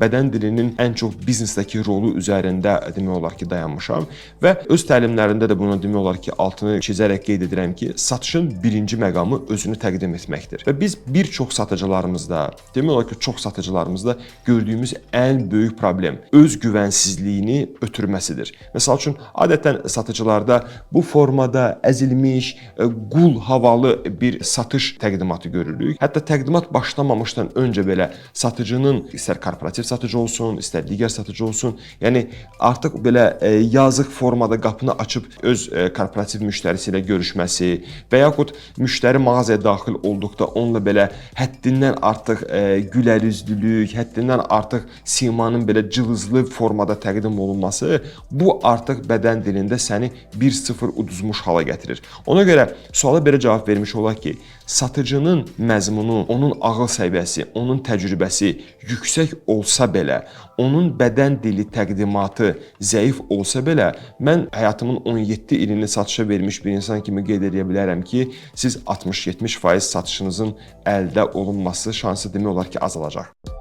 bədən dilinin ən çox biznesdəki rolu üzərində demək olar ki, dayanmışam və öz təlimlərimdə də bunu demək olar ki, altını çizərək qeyd edirəm ki, satışın birinci məqamı özünü təqdim etməkdir. Və biz bir çox satıcılarımızda, demək olar ki, çox satıcılarımızda gördüyümüz ən böyük problem öz güvənsizliyini ötürməsidir. Məsəl üçün, adətən satıcılarda bu formada əzilmiş, qul havalı bir satış təqdimatı görürük. Hətta təqdimat başlamamışdan öncə belə satıcının istər korporativ satıcı olsun, istər digər satıcı olsun, yəni artıq belə yazıq formada qapını açıb öz korporativ müştərisi ilə görüşməsi və yaxud müştəri mağazaya daxil olduqda onunla belə həddindən artıq gülərüzlülük, həddindən artıq simanın belə cılızlı formada təqdim olunması, bu artıq bədən dilində səni 1-0 uduzmuş hala gətirir. Ona görə suala belə cavab vermiş olaq ki, satıcının məzmunu, onun ağıl səviyyəsi, onun təcrübəsi yüksək olsa belə, onun bədən dili təqdimatı zəif olsa belə, mən həyatımın 17 ilini satışa vermiş bir insan kimi qeyd edə bilərəm ki, siz 60-70% satışınızın əldə olunması şansı demək olar ki, azalacaq.